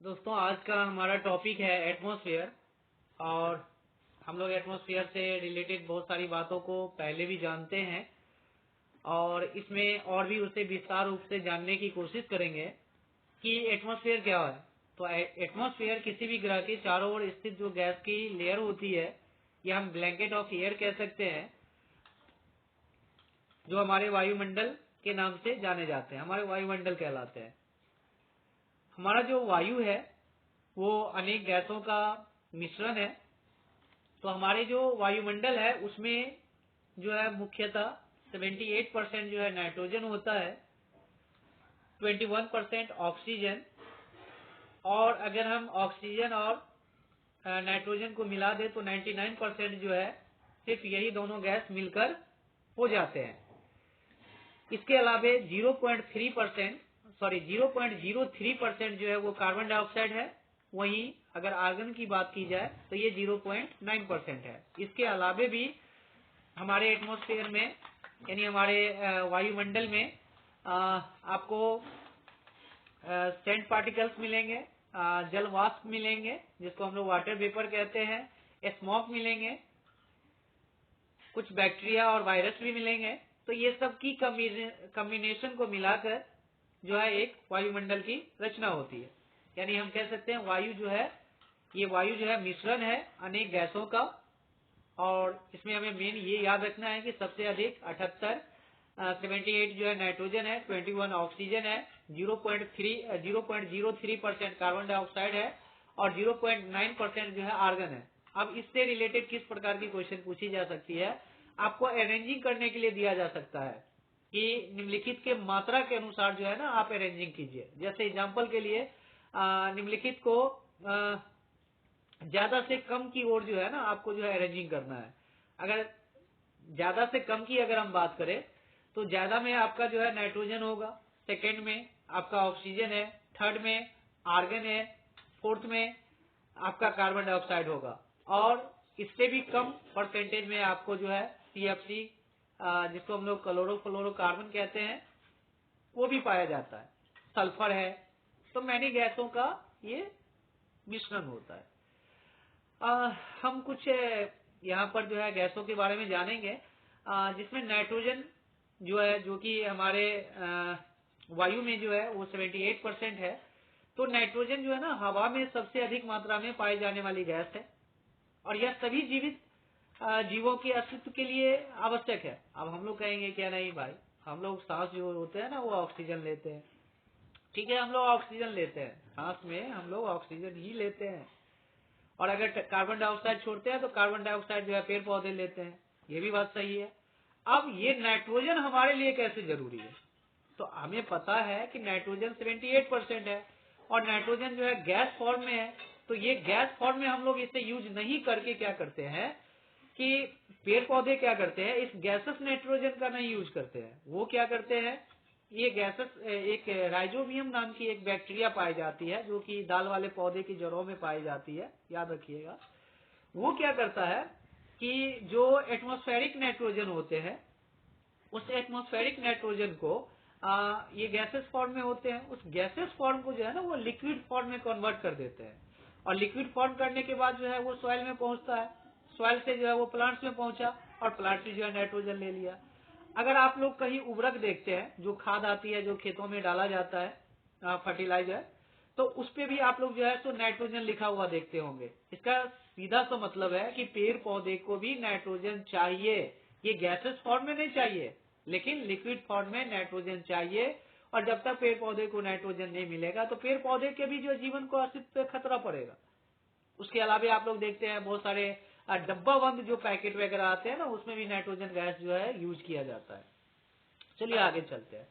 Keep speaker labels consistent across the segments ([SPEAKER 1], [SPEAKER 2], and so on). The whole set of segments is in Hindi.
[SPEAKER 1] दोस्तों, आज का हमारा टॉपिक है एटमॉस्फेयर। और हम लोग एटमॉस्फेयर से रिलेटेड बहुत सारी बातों को पहले भी जानते हैं और इसमें और भी उसे विस्तार रूप से जानने की कोशिश करेंगे कि एटमॉस्फेयर क्या है। तो एटमॉस्फेयर किसी भी ग्रह के चारों ओर स्थित जो गैस की लेयर होती है, यह हम ब्लैंकेट ऑफ एयर कह सकते हैं, जो हमारे वायुमंडल के नाम से जाने जाते हैं, हमारे वायुमंडल कहलाते हैं। हमारा जो वायु है वो अनेक गैसों का मिश्रण है। तो हमारे जो वायुमंडल है उसमें जो है मुख्यतः 78% जो है नाइट्रोजन होता है, 21% ऑक्सीजन, और अगर हम ऑक्सीजन और नाइट्रोजन को मिला दे तो 99% जो है सिर्फ यही दोनों गैस मिलकर हो जाते हैं। इसके अलावा 0.03% जो है वो कार्बन डाइऑक्साइड है। वहीं अगर आर्गन की बात की जाए तो ये 0.9% है। इसके अलावे भी हमारे एटमॉस्फेयर में यानी हमारे वायुमंडल में आपको सैंड पार्टिकल्स मिलेंगे, जल वाष्प मिलेंगे जिसको हम लोग वाटर वेपर कहते हैं, स्मॉग मिलेंगे, कुछ बैक्टीरिया और वायरस भी मिलेंगे। तो ये सब की कम्बिनेशन को मिलाकर जो है एक वायुमंडल की रचना होती है। यानी हम कह सकते हैं वायु जो है ये मिश्रण है अनेक गैसों का। और इसमें हमें मेन ये याद रखना है कि सबसे अधिक 78 जो है नाइट्रोजन है, 21 ऑक्सीजन है, 0.03% कार्बन डाइऑक्साइड है और 0.9% जो है आर्गन है। अब इससे रिलेटेड किस प्रकार की क्वेश्चन पूछी जा सकती है, आपको अरेंजिंग करने के लिए दिया जा सकता है कि निम्नलिखित के मात्रा के अनुसार जो है ना आप अरेंजिंग कीजिए। जैसे एग्जांपल के लिए निम्नलिखित को ज्यादा से कम की ओर जो है ना आपको जो है अरेंजिंग करना है। अगर ज्यादा से कम की अगर हम बात करें तो ज्यादा में आपका जो है नाइट्रोजन होगा, सेकेंड में आपका ऑक्सीजन है, थर्ड में आर्गन है, फोर्थ में आपका कार्बन डाइऑक्साइड होगा, और इससे भी कम परसेंटेज में आपको जो है CFC जिसको हम लोग क्लोरोफ्लोरोकार्बन कहते हैं वो भी पाया जाता है, सल्फर है। तो मैनी गैसों का ये मिश्रण होता है। हम कुछ यहाँ पर जो है गैसों के बारे में जानेंगे, जिसमें नाइट्रोजन जो है जो कि हमारे वायु में जो है वो 78% है। तो नाइट्रोजन जो है ना हवा में सबसे अधिक मात्रा में पाई जाने वाली गैस है और यह सभी जीवित जीवों के अस्तित्व के लिए आवश्यक है। अब हम लोग कहेंगे क्या, नहीं भाई, हम लोग सांस जो होते हैं ना वो ऑक्सीजन लेते हैं। ठीक है, हम लोग ऑक्सीजन लेते हैं, सांस में हम लोग ऑक्सीजन ही लेते हैं, और अगर कार्बन डाइऑक्साइड छोड़ते हैं तो कार्बन डाइऑक्साइड जो है पेड़ पौधे लेते हैं। ये भी बात सही है। अब ये नाइट्रोजन हमारे लिए कैसे जरूरी है, तो हमें पता है कि नाइट्रोजन 78% है और नाइट्रोजन जो है गैस फॉर्म में है। तो ये गैस फॉर्म में हम लोग इसे यूज नहीं करके क्या करते हैं कि पेड़ पौधे क्या करते हैं, इस गैसेस नाइट्रोजन का नहीं यूज करते हैं। वो क्या करते हैं, ये गैसेस एक राइजोबियम नाम की एक बैक्टीरिया पाई जाती है जो कि दाल वाले पौधे की जड़ों में पाई जाती है, याद रखिएगा। वो क्या करता है कि जो एटमॉस्फेरिक नाइट्रोजन होते हैं उस एटमॉस्फेरिक नाइट्रोजन को ये गैसेस फॉर्म में होते हैं, उस गैसेस फॉर्म को जो है ना वो लिक्विड फॉर्म में कन्वर्ट कर देते हैं, और लिक्विड फॉर्म करने के बाद जो है वो सॉइल में पहुंचता है, सॉइल से जो है वो प्लांट्स में पहुंचा और प्लांट से जो है नाइट्रोजन ले लिया। अगर आप लोग कहीं उर्वरक देखते हैं, जो खाद आती है जो खेतों में डाला जाता है फर्टिलाइजर, तो उस पे भी आप लोग जो है तो नाइट्रोजन लिखा हुआ देखते होंगे। इसका सीधा सा मतलब है कि पेड़ पौधे को भी नाइट्रोजन चाहिए। ये गैसेस फॉर्म में नहीं चाहिए लेकिन लिक्विड फॉर्म में नाइट्रोजन चाहिए, और जब तक पेड़ पौधे को नाइट्रोजन नहीं मिलेगा तो पेड़ पौधे के भी जो जीवन को अस्तित्व पे खतरा पड़ेगा। उसके अलावा आप लोग देखते हैं बहुत सारे डब्बा बंद जो पैकेट वगैरह आते हैं ना उसमें भी नाइट्रोजन गैस जो है यूज किया जाता है। चलिए आगे चलते हैं।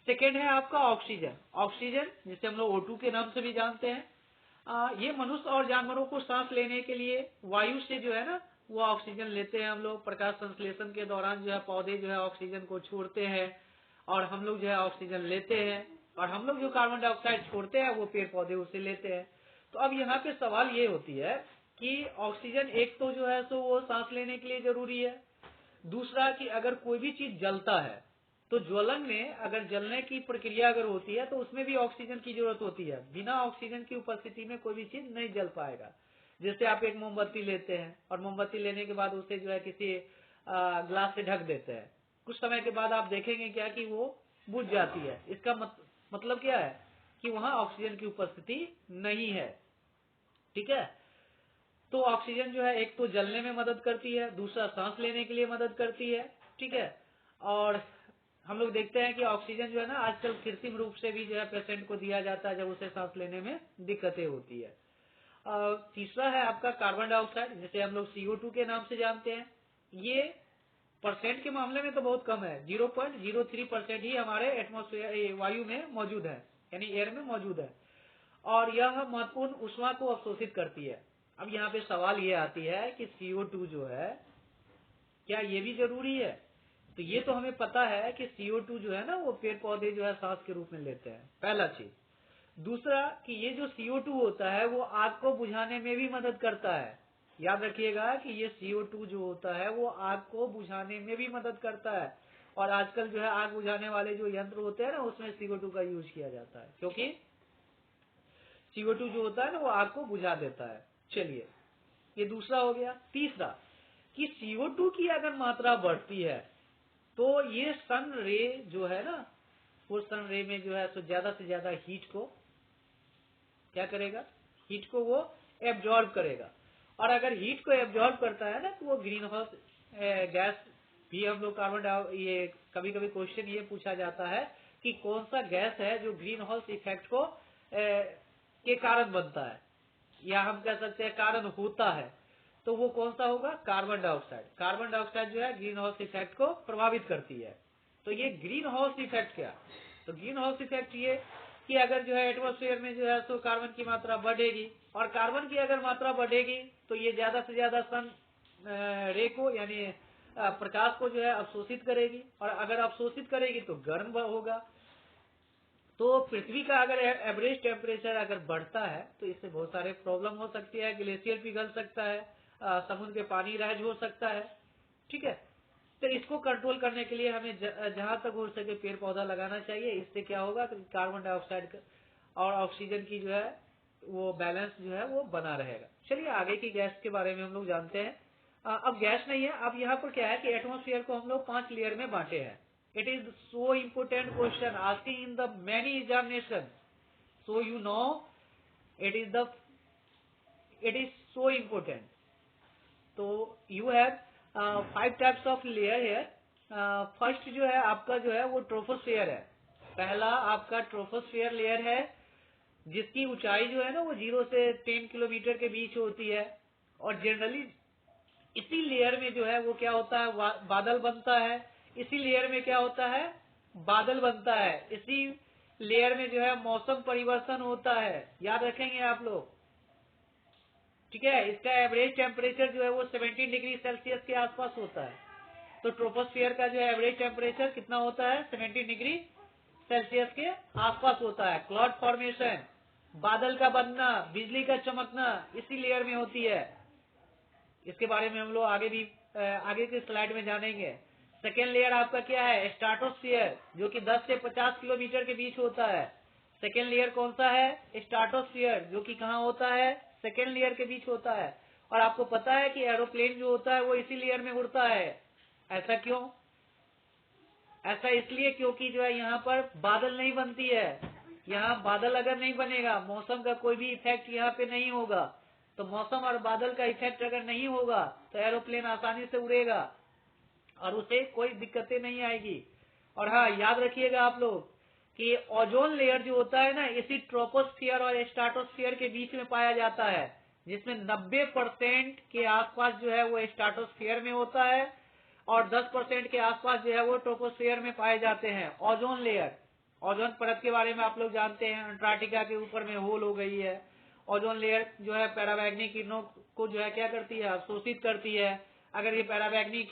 [SPEAKER 1] सेकेंड है आपका ऑक्सीजन। ऑक्सीजन जिसे हम लोग O2 के नाम से भी जानते हैं, ये मनुष्य और जानवरों को सांस लेने के लिए वायु से जो है ना वो ऑक्सीजन लेते हैं। हम लोग प्रकाश संश्लेषण के दौरान जो है पौधे जो है ऑक्सीजन को छोड़ते हैं और हम लोग जो है ऑक्सीजन लेते हैं, और हम लोग जो कार्बन डाइऑक्साइड छोड़ते हैं वो पेड़ पौधे उसे लेते हैं। तो अब यहाँ पे सवाल ये होती है कि ऑक्सीजन एक तो जो है सो वो सांस लेने के लिए जरूरी है, दूसरा कि अगर कोई भी चीज जलता है तो ज्वलन में अगर जलने की प्रक्रिया अगर होती है तो उसमें भी ऑक्सीजन की जरूरत होती है। बिना ऑक्सीजन की उपस्थिति में कोई भी चीज नहीं जल पाएगा। जैसे आप एक मोमबत्ती लेते हैं और मोमबत्ती लेने के बाद उसे जो है किसी ग्लास से ढक देते हैं, कुछ समय के बाद आप देखेंगे क्या कि वो बुझ जाती है। इसका मतलब क्या है कि वहां ऑक्सीजन की उपस्थिति नहीं है। ठीक है, तो ऑक्सीजन जो है एक तो जलने में मदद करती है, दूसरा सांस लेने के लिए मदद करती है। ठीक है, और हम लोग देखते हैं कि ऑक्सीजन जो है ना आजकल कृत्रिम रूप से भी जो है पेशेंट को दिया जाता है जब उसे सांस लेने में दिक्कतें होती है। तीसरा है आपका कार्बन डाइऑक्साइड, जिसे हम लोग CO2 के नाम से जानते हैं। ये परसेंट के मामले में तो बहुत कम है, 0.03% ही हमारे एटमॉस्फेयर वायु में मौजूद है, यानी एयर में मौजूद है, और यह महत्वपूर्ण ऊष्मा को अवशोषित करती है। अब यहाँ पे सवाल ये आती है कि CO2 जो है क्या ये भी जरूरी है? तो ये तो हमें पता है कि CO2 जो है ना वो पेड़ पौधे जो है सांस के रूप में लेते हैं, पहला चीज। दूसरा कि ये जो CO2 होता है वो आग को बुझाने में भी मदद करता है। याद रखिएगा कि ये CO2 जो होता है वो आग को बुझाने में भी मदद करता है, और आजकल जो है आग बुझाने वाले जो यंत्र होते हैं ना उसमें CO2 का यूज किया जाता है, क्योंकि CO2 जो होता है ना वो आग को बुझा देता है। चलिए, ये दूसरा हो गया। तीसरा कि CO2 की अगर मात्रा बढ़ती है तो ये सन रे जो है ना, वो सन रे में जो है तो ज्यादा से ज्यादा हीट को क्या करेगा, हीट को वो एब्जॉर्ब करेगा। और अगर हीट को एब्जॉर्ब करता है ना तो वो ग्रीन हाउस गैस भी हम लोग ये कभी कभी क्वेश्चन ये पूछा जाता है कि कौन सा गैस है जो ग्रीन हाउस इफेक्ट को के कारण बनता है, या हम कह सकते हैं कारण होता है, तो वो कौन सा होगा? Carbon dioxide. कार्बन डाइऑक्साइड जो है ग्रीन हाउस इफेक्ट को प्रभावित करती है। तो ये ग्रीन हाउस इफेक्ट क्या? तो ग्रीन हाउस इफेक्ट ये कि अगर जो है एटमॉस्फेयर में जो है तो कार्बन की मात्रा बढ़ेगी, और कार्बन की अगर मात्रा बढ़ेगी तो ये ज्यादा से ज्यादा सन रे को यानी प्रकाश को जो है अवशोषित करेगी, और अगर अवशोषित करेगी तो गर्म होगा। तो पृथ्वी का अगर एवरेज टेम्परेचर अगर बढ़ता है तो इससे बहुत सारे प्रॉब्लम हो सकती है। ग्लेशियर पिघल सकता है, समुद्र के पानी राइज हो सकता है। ठीक है, तो इसको कंट्रोल करने के लिए हमें जहां तक हो सके पेड़ पौधा लगाना चाहिए। इससे क्या होगा कि कार्बन डाइऑक्साइड और ऑक्सीजन की जो है वो बैलेंस जो है वो बना रहेगा। चलिए आगे की गैस के बारे में हम लोग जानते हैं। अब गैस नहीं है, अब यहाँ पर क्या है कि एटमॉस्फेयर को हम लोग 5 लेयर में बांटे हैं। It is so important question asking in the many examination, so you know it is so important. तो you have 5 types of layer here. First जो है आपका जो है वो ट्रोपोस्फेयर है। पहला आपका ट्रोपोस्फेयर लेयर है, जिसकी ऊंचाई जो है ना वो 0 से 10 किलोमीटर के बीच होती है, और जनरली इसी लेयर में जो है वो क्या होता है, बादल बनता है। इसी लेयर में क्या होता है, बादल बनता है। इसी लेयर में जो है मौसम परिवर्तन होता है, याद रखेंगे आप लोग। ठीक है, इसका एवरेज टेम्परेचर जो है वो 17 डिग्री सेल्सियस के आसपास होता है। तो ट्रोपोस्फियर का जो है एवरेज टेम्परेचर कितना होता है, 17 डिग्री सेल्सियस के आसपास होता है। क्लाउड फॉर्मेशन, बादल का बनना, बिजली का चमकना इसी लेयर में होती है। इसके बारे में हम लोग आगे के स्लाइड में जानेंगे। सेकेंड लेयर आपका क्या है, स्ट्राटोस्फियर, जो कि 10 से 50 किलोमीटर के बीच होता है। सेकेंड लेयर कौन सा है, स्ट्राटोस्फियर, जो कि कहाँ होता है, सेकेंड लेयर के बीच होता है। और आपको पता है कि एरोप्लेन जो होता है वो इसी लेयर में उड़ता है। ऐसा क्यों? ऐसा इसलिए क्योंकि जो है यहाँ पर बादल नहीं बनती है। यहाँ बादल अगर नहीं बनेगा, मौसम का कोई भी इफेक्ट यहाँ पे नहीं होगा। तो मौसम और बादल का इफेक्ट अगर नहीं होगा तो एरोप्लेन आसानी से उड़ेगा और उसे कोई दिक्कतें नहीं आएगी। और हाँ, याद रखिएगा आप लोग कि ओजोन लेयर जो होता है ना, इसी ट्रोपोस्फियर और स्ट्राटोस्फियर के बीच में पाया जाता है, जिसमें 90% के आसपास जो है वो स्ट्राटोस्फियर में होता है, और 10% के आसपास जो है वो ट्रोपोस्फियर में पाए जाते हैं। ओजोन लेयर, ओजोन परत के बारे में आप लोग जानते हैं, अंटार्कटिका के ऊपर में होल हो गई है। ओजोन लेयर जो है पैराबैग्निक किरणों को जो है क्या करती है, अवशोषित करती है। अगर ये पैराबैग्निक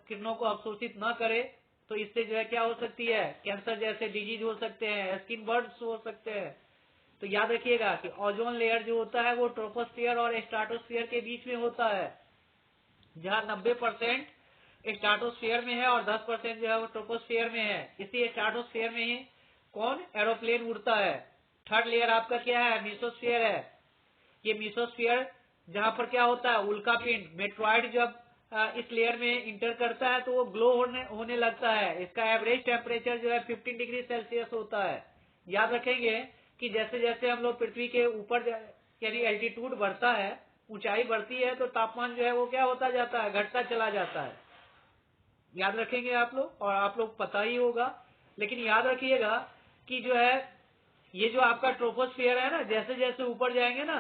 [SPEAKER 1] किरणों को अवशोषित न करे तो इससे जो है क्या हो सकती है, कैंसर जैसे डिजीज हो सकते हैं, स्किन बर्न्स हो सकते हैं। तो याद रखिएगा कि ओजोन लेयर जो होता है वो ट्रोपोस्फियर और स्ट्राटोस्फियर के बीच में होता है, जहाँ 90% स्ट्राटोस्फीयर में है और 10% जो है वो ट्रोपोस्फीयर में है। इसी स्ट्राटोस्फीयर में ही कौन एरोप्लेन उड़ता है। थर्ड लेयर आपका क्या है, मेसोस्फीयर है। ये मेसोस्फीयर जहां पर क्या होता है, उल्का पिंड मेट्रॉइड जब इस लेयर में इंटर करता है तो वो ग्लो होने लगता है। इसका एवरेज टेम्परेचर जो है 15 डिग्री सेल्सियस होता है। याद रखेंगे कि जैसे जैसे हम लोग पृथ्वी के ऊपर यानी एल्टीट्यूड बढ़ता है, ऊंचाई बढ़ती है, तो तापमान जो है वो क्या होता जाता है, घटता चला जाता है। याद रखेंगे आप लोग, और आप लोग पता ही होगा। लेकिन याद रखिएगा कि जो है ये जो आपका ट्रोपोस्फियर है ना, जैसे जैसे ऊपर जाएंगे ना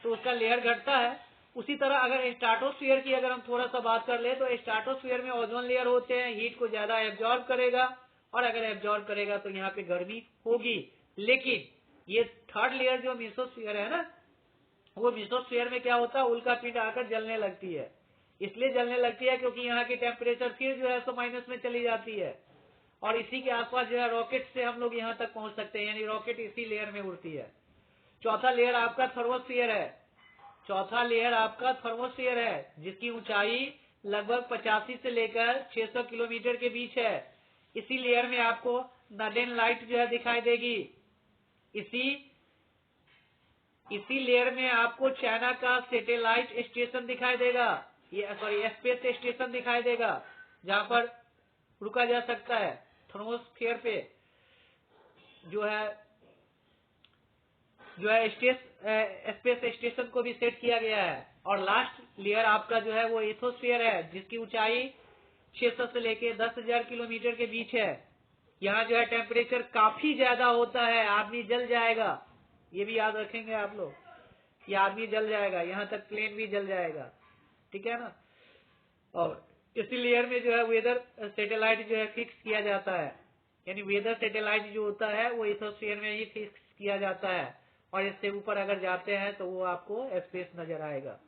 [SPEAKER 1] तो उसका लेयर घटता है। उसी तरह अगर स्ट्राटोस्फीयर की अगर हम थोड़ा सा बात कर ले तो स्ट्राटोस्फीयर में ओजोन लेयर होते हैं, हीट को ज्यादा एब्जॉर्ब करेगा, और अगर एब्जॉर्ब करेगा तो यहाँ पे गर्मी होगी। लेकिन ये थर्ड लेयर जो मेसोस्फीयर है ना, वो मेसोस्फीयर में क्या होता है, उल्का पिंड आकर जलने लगती है। इसलिए जलने लगती है क्योंकि यहाँ की टेम्परेचर फिर जो है सो माइनस में चली जाती है, और इसी के आसपास जो है रॉकेट से हम लोग यहाँ तक पहुंच सकते हैं, यानी रॉकेट इसी लेयर में उड़ती है। चौथा लेयर आपका थर्मोस्फीयर है। चौथा लेयर आपका थर्मोस्फीयर है, जिसकी ऊंचाई लगभग 85 से लेकर 600 किलोमीटर के बीच है। इसी लेयर में आपको नॉर्दर्न लाइट जो है दिखाई देगी। इसी लेयर में आपको चाइना का सैटेलाइट स्टेशन दिखाई देगा, ये सॉरी स्पेस स्टेशन दिखाई देगा, जहां पर रुका जा सकता है। थर्मोस्फीयर पे जो है स्पेस स्टेशन को भी सेट किया गया है। और लास्ट लेयर आपका जो है वो एथोस्फीयर है, जिसकी ऊंचाई 600 से लेके 10,000 किलोमीटर के बीच है। यहाँ जो है टेम्परेचर काफी ज्यादा होता है, आदमी जल जाएगा। ये भी याद रखेंगे आप लोग, ये आदमी जल जाएगा, यहाँ तक प्लेन भी जल जाएगा। ठीक है ना। और इसी लेयर में जो है वेदर सैटेलाइट जो है फिक्स किया जाता है, यानी वेदर सैटेलाइट जो होता है वो एथोस्फीयर में ही फिक्स किया जाता है, और इससे ऊपर अगर जाते हैं तो वो आपको स्पेस नजर आएगा।